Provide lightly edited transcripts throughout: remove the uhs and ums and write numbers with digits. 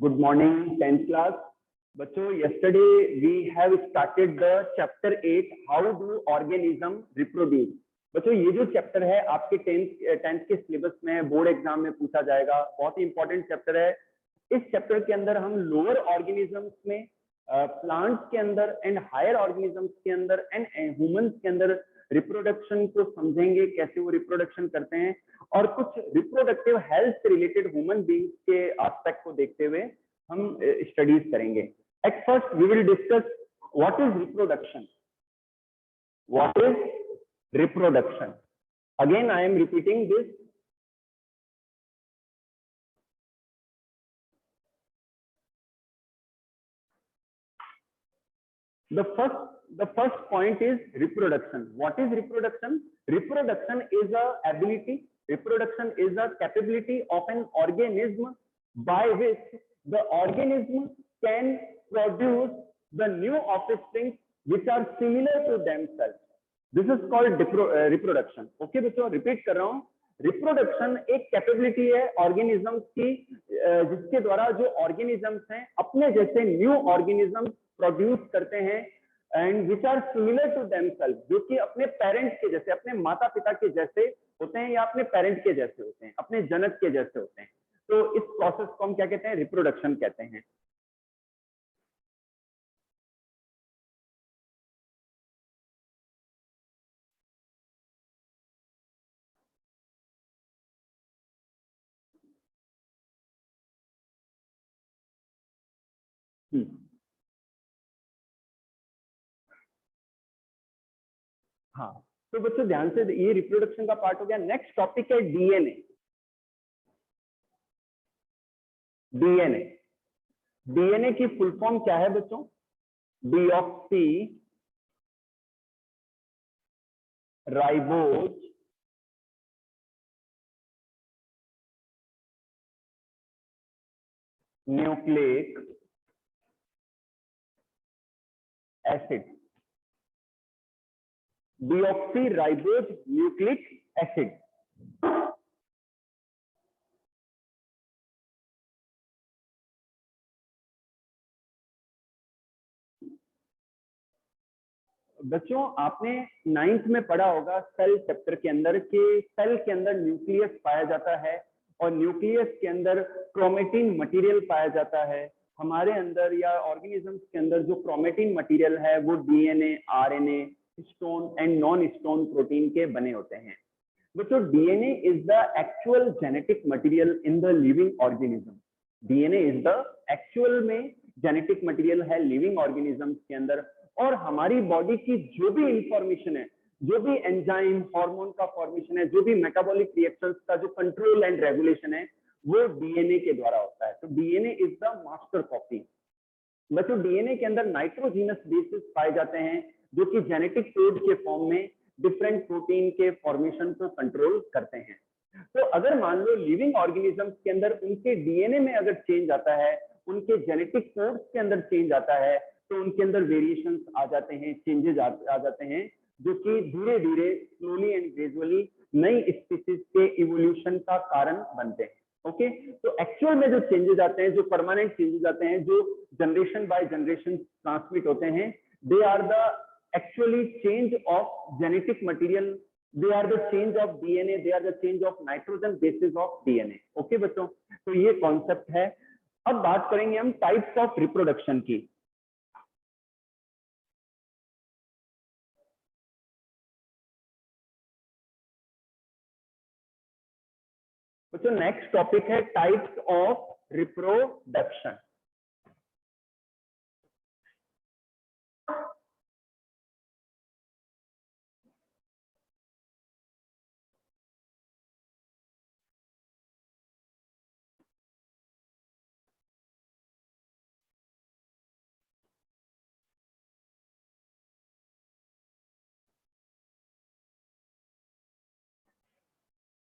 Good morning, 10th class. बच्चों, yesterday we have started the chapter 8. How do organism reproduce? बच्चों, ये जो chapter है आपके 10th के सिलेबस में बोर्ड एग्जाम में पूछा जाएगा। बहुत ही इंपॉर्टेंट चैप्टर है। इस चैप्टर के अंदर हम लोअर ऑर्गेनिजम्स में, प्लांट्स के अंदर एंड हायर ऑर्गेनिजम्स के अंदर एंड ह्यूमंस के अंदर रिप्रोडक्शन को समझेंगे, कैसे वो रिप्रोडक्शन करते हैं, और कुछ रिप्रोडक्टिव हेल्थ से रिलेटेड ह्यूमन बीइंग्स के एस्पेक्ट को देखते हुए हम स्टडीज करेंगे। At first we will discuss what is reproduction. What is reproduction? Again I am repeating this. The first point is reproduction. What is reproduction? Reproduction is a ability. Reproduction is a capability of an organism by which the organism can produce the new offspring which are similar to themselves. This is called reproduction. Okay बच्चों, repeat कर रहा हूँ। Reproduction एक capability है organisms की, जिसके द्वारा जो ऑर्गेनिजम्स हैं अपने जैसे न्यू ऑर्गेनिज्म प्रोड्यूस करते हैं and which are similar to themself, जो कि अपने पेरेंट्स के जैसे, अपने माता पिता के जैसे होते हैं या अपने पेरेंट के जैसे होते हैं, अपने जनक के जैसे होते हैं। तो इस प्रोसेस को हम क्या कहते हैं? रिप्रोडक्शन कहते हैं। हाँ, तो बच्चों ध्यान से, ये रिप्रोडक्शन का पार्ट हो गया। नेक्स्ट टॉपिक है डीएनए। डीएनए, डीएनए की फुल फॉर्म क्या है बच्चों? Deoxy ribose nucleic acid. Deoxy ribose nucleic acid. बच्चों आपने 9th में पढ़ा होगा सेल चैप्टर के अंदर कि सेल के अंदर न्यूक्लियस पाया जाता है और न्यूक्लियस के अंदर क्रोमेटिन मटेरियल पाया जाता है। हमारे अंदर या ऑर्गेनिजम्स के अंदर जो क्रोमेटिन मटेरियल है वो DNA, RNA, stone and non stone protein के बने होते हैं। बच्चों DNA is the actual genetic material in the living organism. DNA is the actual में जेनेटिक मटेरियल है लिविंग ऑर्गेनिजम्स के अंदर, और हमारी बॉडी की जो भी इंफॉर्मेशन है, जो भी एंजाइम, हार्मोन का फॉर्मेशन है, जो भी मेटाबॉलिक रिएक्शंस का जो कंट्रोल एंड रेगुलेशन है, वो डीएनए के द्वारा होता है। तो DNA is the master copy. बच्चों डीएनए के अंदर नाइट्रोजीनस बेसिस पाए जाते हैं जो कि जेनेटिक कोड के फॉर्म में डिफरेंट प्रोटीन के फॉर्मेशन को कंट्रोल करते हैं। तो अगर मान लो लिविंग ऑर्गेनिजम्स के अंदर उनके डीएनए में अगर चेंज आता है, उनके जेनेटिक कोड्स के अंदर चेंज आता है, तो उनके अंदर वेरिएशंस आ जाते हैं, चेंजेस आ जाते हैं, जो कि धीरे धीरे स्लोली एंड ग्रेजुअली नई स्पीसीज के इवोल्यूशन का कारण बनते हैं। ओके, तो एक्चुअल में जो चेंजेस आते हैं, जो परमानेंट चेंजेस आते हैं, जो जनरेशन बाय जनरेशन ट्रांसमिट होते हैं, they are the actually change of genetic material, they are the change of DNA, they are the change of nitrogen basis of DNA. Okay बच्चों, तो ये कॉन्सेप्ट है। अब बात करेंगे हम टाइप्स ऑफ रिप्रोडक्शन की। बच्चों नेक्स्ट टॉपिक है टाइप्स ऑफ रिप्रोडक्शन।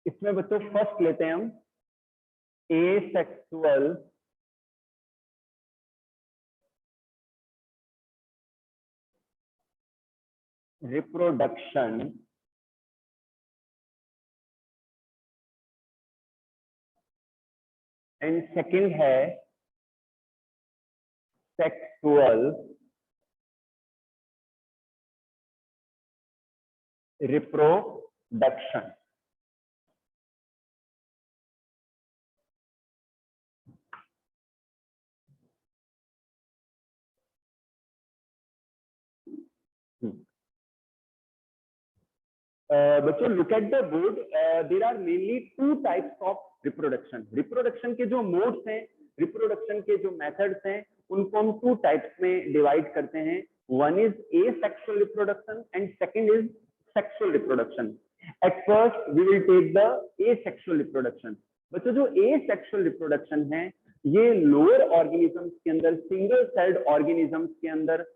इसमें बच्चों फर्स्ट लेते हैं हम एसेक्सुअल रिप्रोडक्शन एंड सेकंड है सेक्सुअल रिप्रोडक्शन। बच्चों look at the board, there are mainly two types of reproduction. Reproduction के जो मोड्स हैं, रिप्रोडक्शन के जो मेथड्स हैं, उनको हम टू टाइप्स में डिवाइड करते हैं। One is asexual reproduction and second is sexual reproduction. At first we will take the asexual reproduction. बच्चों जो एसेक्सुअल रिप्रोडक्शन है, ये लोअर ऑर्गेनिजम्स के अंदर, सिंगल सेल्ड ऑर्गेनिजम्स के अंदर,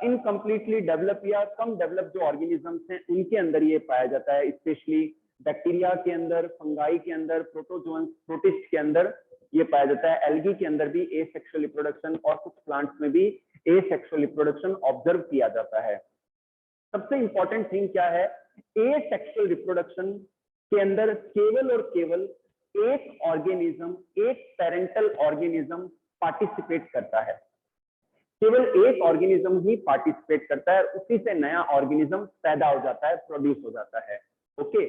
इनकम्प्लीटली डेवलप या कम डेवलप जो ऑर्गेनिजम्स हैं उनके अंदर ये पाया जाता है। स्पेशली बैक्टीरिया के अंदर, फंगाई के अंदर, प्रोटोजोअन्स, प्रोटिस्ट के अंदर ये पाया जाता है। एल्गी के अंदर भी एसेक्सुअल रिप्रोडक्शन और कुछ प्लांट्स में भी एसेक्सुअल रिप्रोडक्शन ऑब्जर्व किया जाता है। सबसे इंपॉर्टेंट थिंग क्या है, एसेक्सुअल रिप्रोडक्शन के अंदर केवल और केवल एक ऑर्गेनिज्म, एक पेरेंटल ऑर्गेनिज्म पार्टिसिपेट करता है। केवल एक ऑर्गेनिज्म ही पार्टिसिपेट करता है, उसी से नया ऑर्गेनिज्म पैदा हो जाता है, प्रोड्यूस हो जाता है। ओके,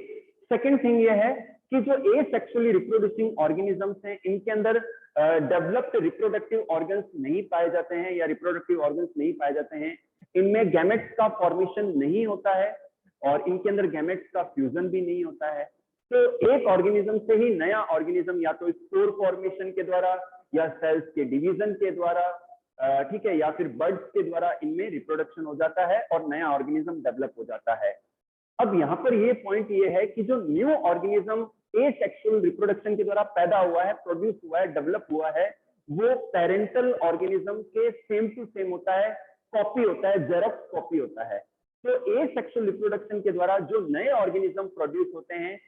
सेकंड थिंग ये है कि जो एसेक्सुअली रिप्रोड्यूसिंग ऑर्गेनिजम्स हैं, इनके अंदर डेवलप्ड रिप्रोडक्टिव ऑर्गन्स नहीं पाए जाते हैं या रिप्रोडक्टिव ऑर्गन्स नहीं पाए जाते हैं। इनमें गैमेट्स का फॉर्मेशन नहीं होता है और इनके अंदर गैमेट्स का फ्यूजन भी नहीं होता है। तो एक ऑर्गेनिज्म से ही नया ऑर्गेनिज्म या तो स्पोर फॉर्मेशन के द्वारा या सेल्स के डिवीजन के द्वारा, ठीक है, या फिर बर्ड्स के द्वारा इनमें रिप्रोडक्शन हो जाता है और नया ऑर्गेनिज्म डेवलप हो जाता है। अब यहाँ पर ये पॉइंट ये है कि जो न्यू ऑर्गेनिज्म एसेक्सुअल रिप्रोडक्शन के द्वारा पैदा हुआ है, प्रोड्यूस हुआ है, डेवलप हुआ है, वो पेरेंटल ऑर्गेनिज्म के सेम टू सेम होता है, कॉपी होता है, जेरॉक्स कॉपी होता है। तो एसेक्सुअल रिप्रोडक्शन के द्वारा जो नए ऑर्गेनिज्म प्रोड्यूस होते हैं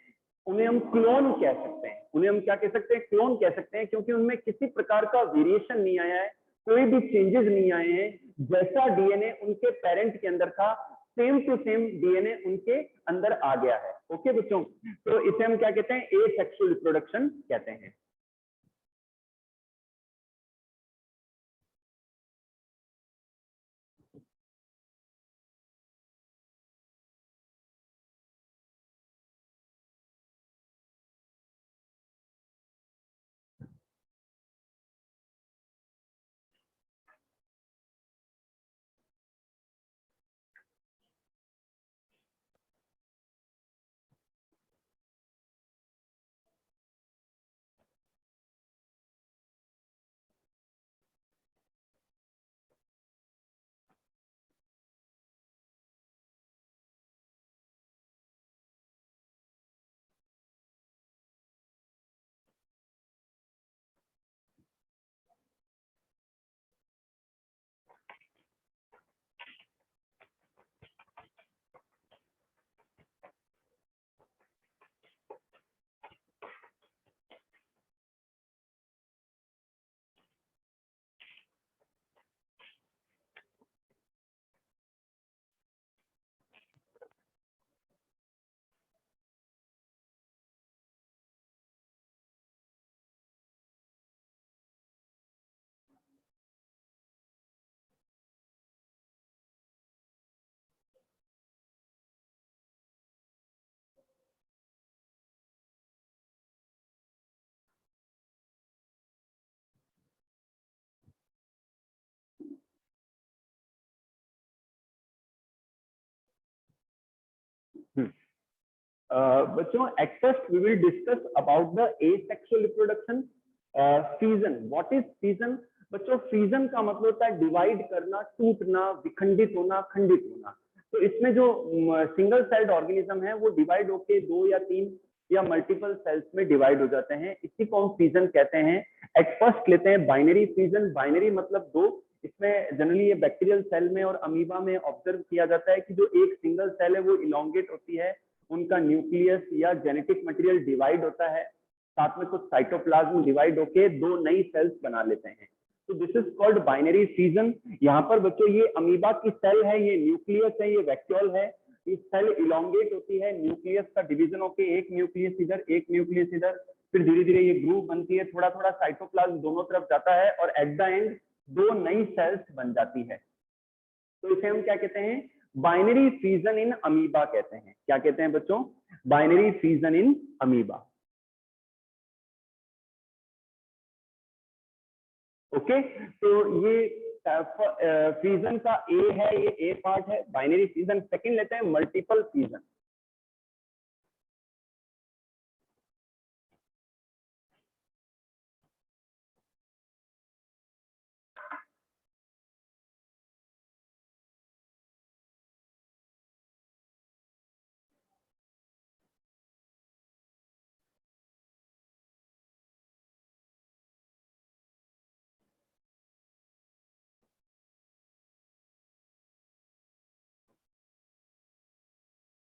उन्हें हम क्लोन कह सकते हैं। उन्हें हम क्या कह सकते हैं? क्लोन कह सकते हैं, क्योंकि उनमें किसी प्रकार का वेरिएशन नहीं आया है, कोई भी चेंजेस नहीं आए हैं। जैसा डीएनए उनके पेरेंट के अंदर था, सेम टू सेम डीएनए उनके अंदर आ गया है। ओके बच्चों, तो इसे हम क्या कहते हैं? एसेक्सुअल रिप्रोडक्शन कहते हैं। बच्चों, at first we will discuss about the asexual reproduction. Fission, what is fission? बच्चों, fission का मतलब होता है डिवाइड करना, टूटना, विखंडित होना, खंडित होना। तो इसमें जो सिंगल सेल्ड ऑर्गेनिज्म है वो डिवाइड होके दो या तीन या मल्टीपल सेल्स में डिवाइड हो जाते हैं, इसी को हम फिजन कहते हैं। एट फर्स्ट लेते हैं बाइनरी फिजन। बाइनरी मतलब दो। इसमें जनरली ये बैक्टीरियल सेल में और अमीबा में ऑब्जर्व किया जाता है कि जो एक सिंगल सेल है वो इलोंगेट होती है, उनका न्यूक्लियस या जेनेटिक मटेरियल डिवाइड होता है, साथ में कुछ साइटोप्लाज्म डिवाइड होके दो नई सेल्स बना लेते हैं। तो this is called binary fission. यहाँ पर बच्चों ये अमीबा की सेल है, ये न्यूक्लियस है, ये वैक्यूल है। ये सेल इलोंगेट होती है, न्यूक्लियस का डिवीजन होके एक न्यूक्लियस इधर, एक न्यूक्लियस इधर, फिर धीरे धीरे ये ग्रुप बनती है, थोड़ा थोड़ा साइटोप्लाज्म दोनों तरफ जाता है और एट द एंड दो नई सेल्स बन जाती है, तो इसे हम क्या कहते हैं, बाइनरी फ्यूजन इन अमीबा कहते हैं। क्या कहते हैं बच्चों, binary fusion in amoeba. Okay, तो ये फ्यूजन का ए है, ये ए पार्ट है बाइनरी फ्यूजन। सेकंड लेते हैं मल्टीपल फ्यूजन।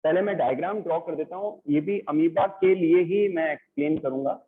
पहले मैं डायग्राम ड्रॉ कर देता हूं, ये भी अमीबा के लिए ही मैं एक्सप्लेन करूंगा।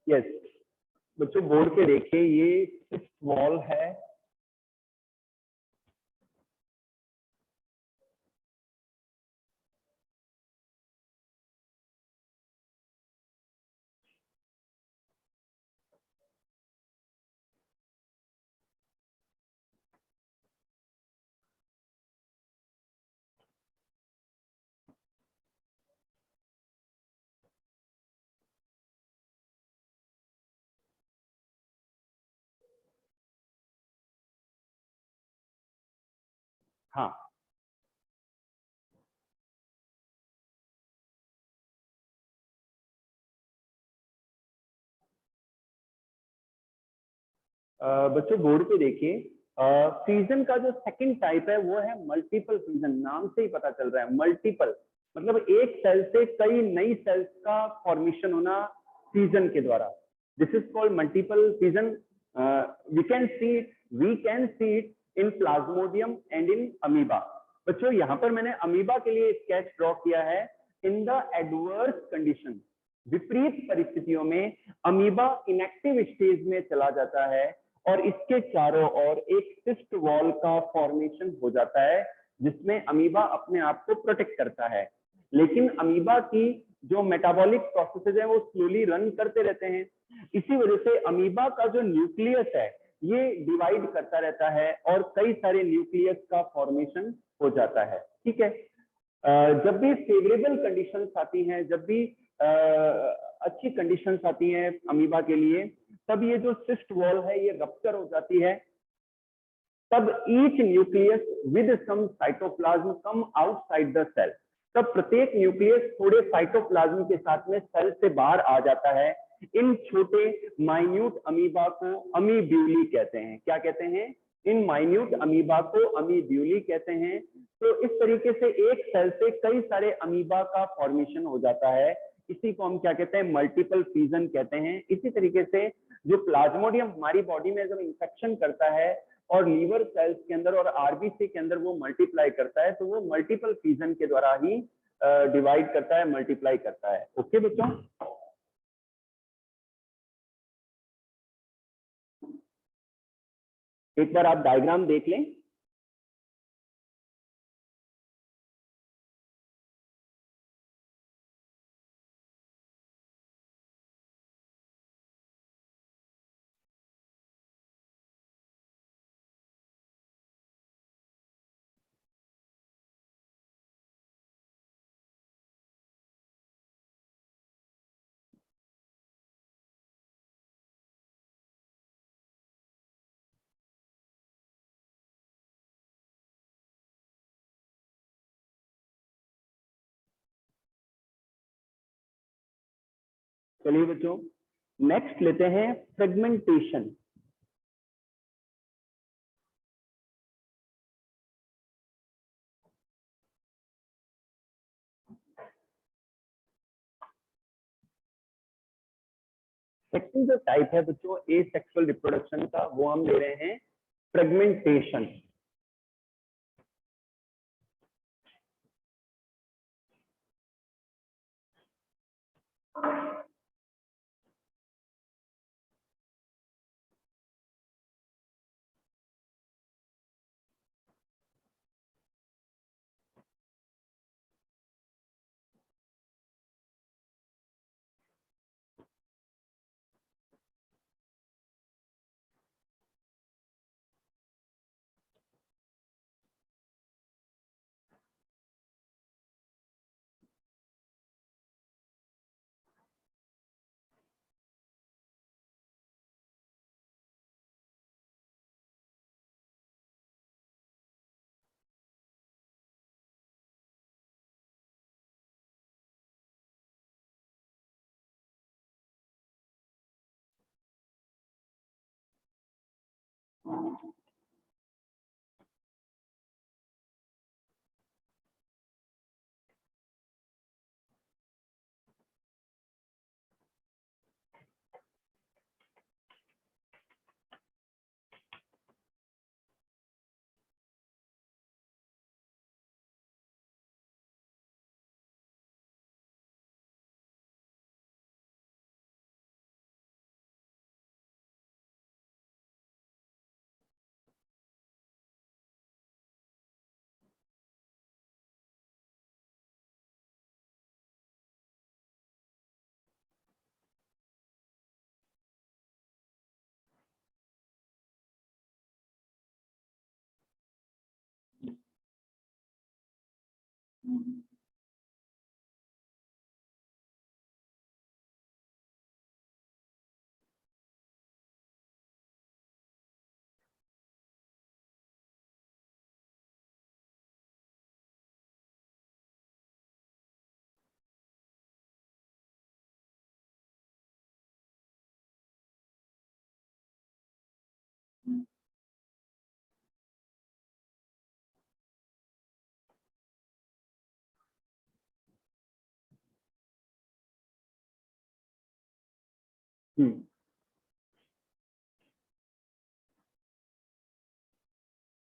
यस बच्चों, बोर्ड पे देखिए, ये सिक्स वॉल है। हाँ, बच्चों बोर्ड पे देखिए, फ्यूजन का जो सेकंड टाइप है वो है मल्टीपल फ्यूजन। नाम से ही पता चल रहा है मल्टीपल, मतलब एक सेल से कई नई सेल्स का फॉर्मेशन होना फ्यूजन के द्वारा। This is called multiple fusion. We can see it in plasmodium and in amoeba. बच्चों यहाँ पर मैंने अमीबा के लिए स्केच ड्रॉ किया है। इन द एडवर्स कंडीशन, विपरीत परिस्थितियों में अमीबा इनएक्टिव स्टेज में चला जाता है और इसके चारों ओर एक सिस्ट वॉल का फॉर्मेशन हो जाता है जिसमें अमीबा अपने आप को प्रोटेक्ट करता है। लेकिन अमीबा की जो मेटाबॉलिक प्रोसेसेस है वो स्लोली रन करते रहते हैं। इसी वजह से अमीबा का जो न्यूक्लियस है ये डिवाइड करता रहता है और कई सारे न्यूक्लियस का फॉर्मेशन हो जाता है। ठीक है, जब भी फेवरेबल कंडीशंस आती हैं, जब भी अच्छी कंडीशंस आती हैं अमीबा के लिए, तब ये जो सिस्ट वॉल है ये रप्चर हो जाती है। तब each nucleus with some cytoplasm come outside the cell. तब प्रत्येक न्यूक्लियस थोड़े साइटोप्लाज्म के साथ में सेल से बाहर आ जाता है। इन छोटे माइन्यूट अमीबा को अमीब्यूली कहते हैं। क्या कहते हैं? इन माइन्यूट अमीबा को अमीब्यूली कहते हैं। तो इस तरीके से एक सेल से कई सारे अमीबा का फॉर्मेशन हो जाता है। इसी को हम क्या कहते हैं? मल्टीपल फ्यूजन कहते हैं। इसी तरीके से जो प्लाज्मोडियम हमारी बॉडी में जब इंफेक्शन करता है और लीवर सेल्स के अंदर और आरबीसी के अंदर वो मल्टीप्लाई करता है, तो वो मल्टीपल फ्यूजन के द्वारा ही डिवाइड करता है, मल्टीप्लाई करता है। ओके बच्चों, एक बार आप डायग्राम देख लें। चलिए बच्चों, नेक्स्ट लेते हैं फ्रेगमेंटेशन। सेकंड जो टाइप है बच्चों ए सेक्सुअल रिप्रोडक्शन का, वो हम ले रहे हैं फ्रेगमेंटेशन।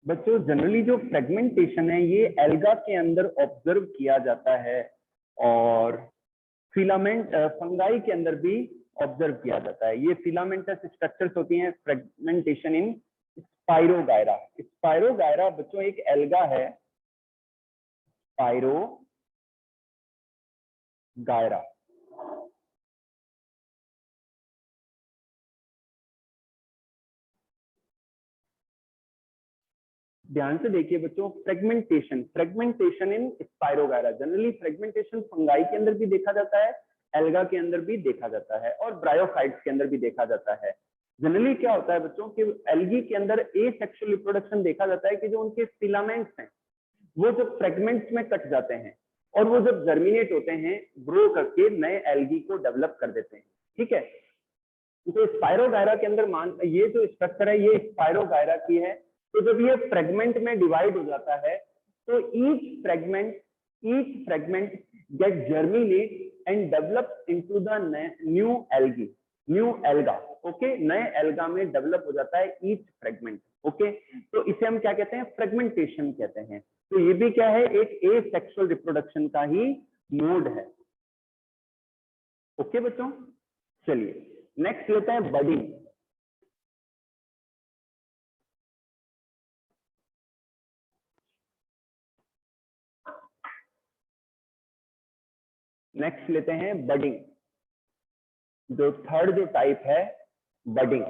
बच्चों जनरली जो फ्रेगमेंटेशन है ये एल्गा के अंदर ऑब्जर्व किया जाता है और फिलामेंट फंगाई के अंदर भी ऑब्जर्व किया जाता है। ये फिलामेंटस स्ट्रक्चर्स होती हैं। फ्रेगमेंटेशन इन स्पाइरोगायरा। स्पाइरोगायरा बच्चों एक एल्गा है, स्पाइरोगायरा। ध्यान से देखिए बच्चों, फ्रेगमेंटेशन इन स्पाइरोगायरा। जनरली फ्रेगमेंटेशन फंगाई के अंदर भी देखा जाता है, एल्गा के अंदर भी देखा जाता है और ब्रायोफाइट्स के अंदर भी देखा जाता है। जनरली क्या होता है बच्चों कि एल्गी के अंदर एसेक्सुअल रिप्रोडक्शन देखा जाता है कि जो उनके फिलामेंट्स हैं वो जब फ्रेगमेंट्स में कट जाते हैं और वो जब जर्मिनेट होते हैं, ग्रो करके नए एल्गी को डेवलप कर देते हैं। ठीक है, तो स्पाइरोगायरा के अंदर ये जो स्ट्रक्चर है ये स्पाइरोगायरा की है। तो जब ये फ्रेगमेंट में डिवाइड हो जाता है तो each fragment get germinate and develop into the new alga. Okay, नए एल्गा में डेवलप हो जाता है ईच फ्रेगमेंट। ओके, तो इसे हम क्या कहते हैं? फ्रेगमेंटेशन कहते हैं। तो ये भी क्या है? एक एसेक्सुअल रिप्रोडक्शन का ही मोड है। ओके बच्चों, चलिए नेक्स्ट लेते हैं बडिंग। नेक्स्ट लेते हैं बडिंग। जो थर्ड जो टाइप है बडिंग।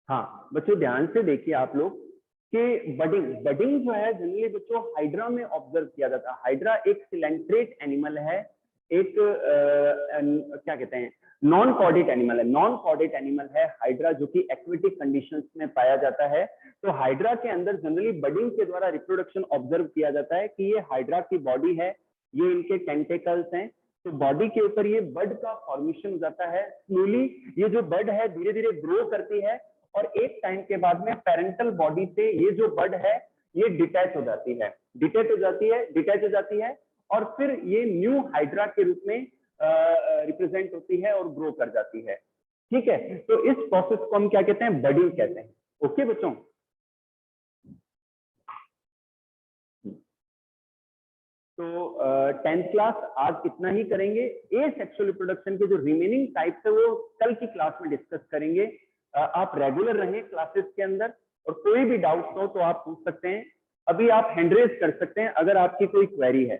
हाँ बच्चों, ध्यान से देखिए आप लोग कि बडिंग जो है जनरली बच्चों हाइड्रा में ऑब्जर्व किया जाता है। हाइड्रा एक सिलेंट्रेट एनिमल है, एक क्या कहते हैं, नॉन कॉर्डेट एनिमल है। नॉन कॉर्डेट एनिमल है हाइड्रा, जो कि एक्वेटिक कंडीशंस में पाया जाता है। तो हाइड्रा के अंदर जनरली बडिंग के द्वारा रिप्रोडक्शन ऑब्जर्व किया जाता है कि ये हाइड्रा की बॉडी है, ये इनके टेंटेकल्स हैं। तो बॉडी के ऊपर ये बड का फॉर्मेशन हो जाता है। स्लोली ये जो बड है धीरे धीरे ग्रो करती है और एक टाइम के बाद में पेरेंटल बॉडी से ये जो बड है ये डिटैच हो जाती है और फिर ये न्यू हाइड्रा के रूप में रिप्रेजेंट होती है और ग्रो कर जाती है। ठीक है, तो इस प्रोसेस को हम क्या कहते हैं? बडिंग कहते हैं। ओके बच्चों, तो 10th क्लास आज इतना ही करेंगे। ए सेक्सुअल रिप्रोडक्शन के जो रिमेनिंग टाइप्स है वो कल की क्लास में डिस्कस करेंगे। आप रेगुलर रहें क्लासेस के अंदर और कोई भी डाउट्स हो तो आप पूछ सकते हैं। अभी आप हैंड रेज कर सकते हैं अगर आपकी कोई क्वेरी है।